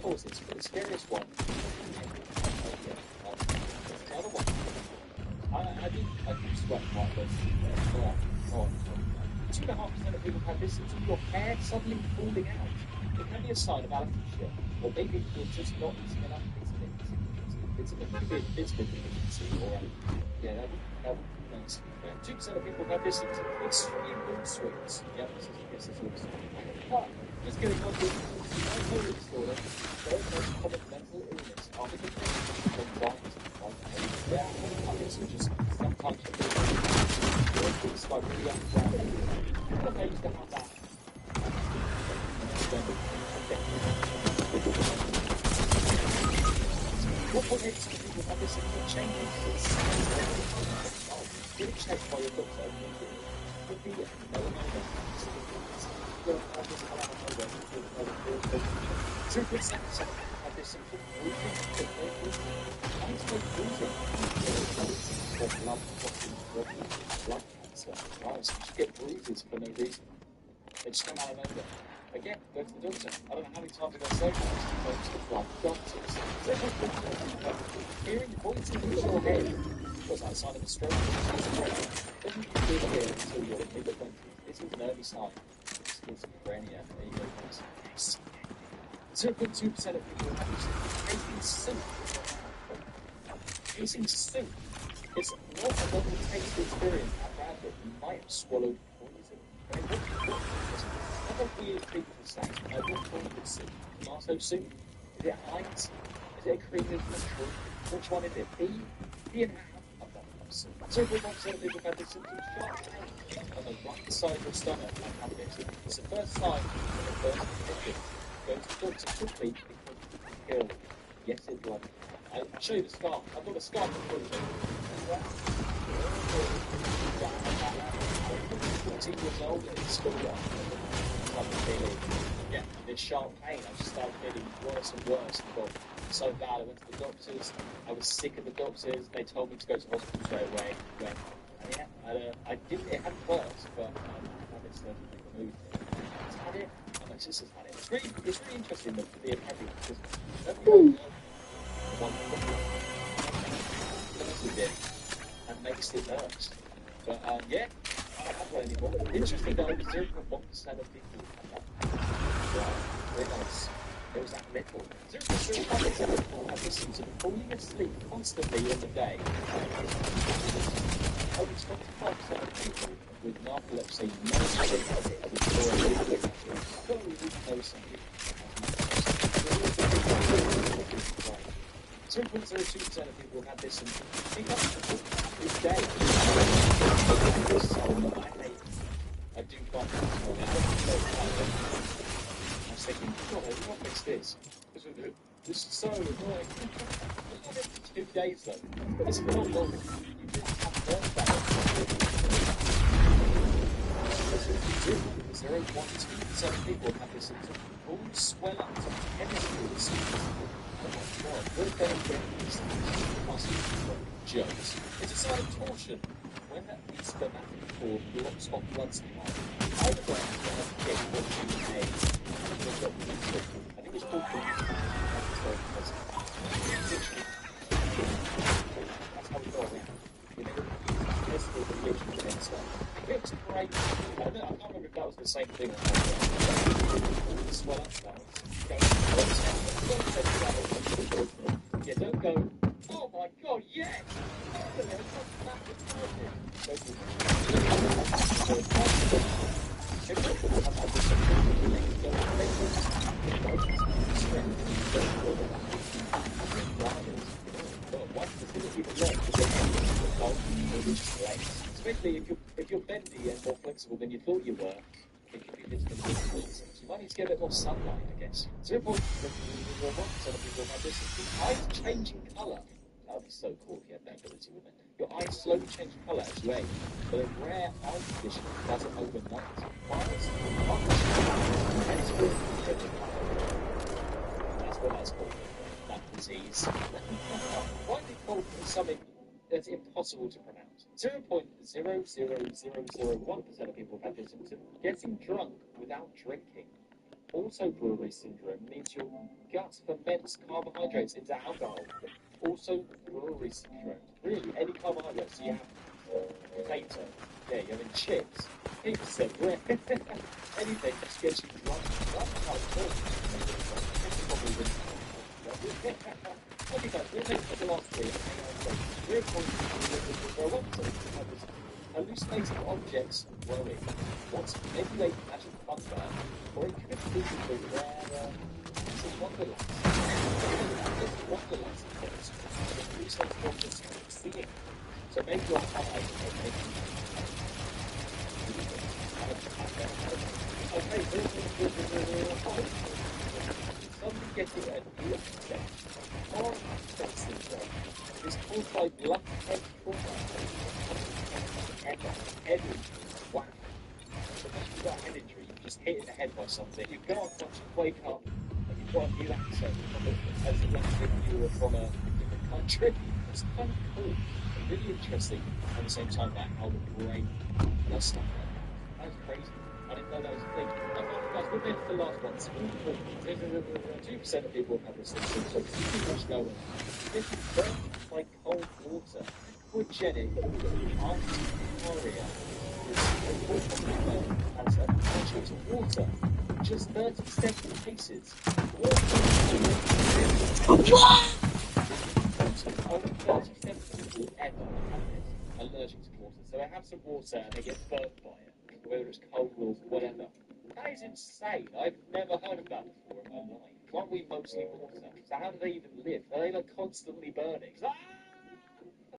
pause this, but the scariest one. The other one. I do sweat quite a bit. Go on. 2.5% of people have this symptom. Your hair suddenly falling out. It can be a sign of alopecia, or maybe you're just not eating enough vitamin deficiency, or that would be nice. 2% of people have this symptom. Extreme mood swings. Yeah, this is also. But let's get it on with bipolar disorder. The most common mental illness are the depression, anxiety, yeah, just sometimes it's like really ungrounded. I used to have that. What makes people have this changing? Getting checked by your doctor would be melanoma. 2% have this simple blood cancer. Right, so you get bruises for no reason. They just come out of nowhere. Again, go to the doctor. I don't know how many times I've got so much doctors. Hearing voices in your head was that a sign of a stroke. Doesn't usually appear until you're in the 20s. This is an early sign. It's schizophrenia. There you go, guys. 0.2% of people have tasting soup. Tasting soup. It's not a novel taste experience at Bradford. You might have swallowed poison. I mean, what a weird thing to say. What kind of soup? Tomato soup? Is it Heinz? Is it a creamy vegetable? Which one is it? P and half? I've got no soup. 0.1% of people have this symptom sharp pain on the right side of the stomach and have this. It's the first sign of the first infection. Go to the doctor quickly because you can kill. Yes, it blood. I'll show you the scar. I've got a scar for you. 14 years old and it's still there. Yeah, this sharp pain. I just started getting worse and worse. I got so bad. I went to the doctors. I was sick of the doctors. They told me to go to hospital straight away. And yeah, I didn't. It hadn't worked, but I had it surgically removed. It's had it. And my sister's had it. It's really interesting the opinion because everyone and makes it worse. But yeah, I don't have one anymore. Interesting that only 0.1% of people have that. Wow, very nice. There was that little. 0.05% of people have this symptom of falling asleep constantly in the day. Only 25% of people with narcolepsy know sleep or no sleep. 0.02% of people have this symptom. This day. I do find that I was thinking, God, what makes this? This is so annoying. It's 2 days though. It's not long. You didn't have birthday. 0.2% of people have this symptom. All swell up to chemicals. Oh my God, we're going to get these jokes. It's a sign of torsion. When the spermatic cord blocks off blood supply, I would like to get watching a I think it's called that's how we got around. This is the religion and stuff. It was great. I can't remember if that was the same thing. Swell up yeah, don't go, oh my God, yes! Especially if you're bendy and more flexible than you thought you were. It could be difficult. You might need to get a bit more sunlight, I guess. 0.1% of people have this. Eyes changing colour. That would be so cool if you had that ability, wouldn't it? Your eyes slowly change colour as you age, but a rare eye condition does it overnight. That's what that's called. That disease. Why do you call something that's impossible to pronounce? 0.00001% of people have this symptom. Getting drunk without drinking. Also, brewery syndrome means your gut ferments carbohydrates into alcohol. Also, brewery syndrome. Really, any carbohydrates. So you have potato, yeah, you're having chips, pizza, bread, anything just gets you drunk. That's how it's called. Probably wouldn't. Okay, guys, we're taking the last three. We're going to grow up to have this hallucinating objects growing. What's maybe they imagine thunder, or it could be where it's a wonderland. It's wonderland. It's hallucinating objects seeing. So maybe you're high, okay, somebody getting a new effect on syndrome is caused by blunt head trauma. Head injury. Wow. So once you've got a head injury, you just hit in the head by something. You go on once you wake up and you've got a new accent as if you were from a different country. It's kind of cool and really interesting at the same time about how the brain does stuff like that. That's crazy. I didn't know that was a thing. Okay, guys, we're there for the last one. It's really cool. 2% of people have this thing, so pretty much no one. This is burnt by cold water. Aquagenic arteria as a concentrate of water. Just 30% of cases. Only 30% of people ever have this allergic to water. So they have some water and they get burnt by it, whether it's cold or whatever. That is insane. I've never heard of that before in my life. Aren't we mostly water? So how do they even live? Are they like constantly burning? Ah!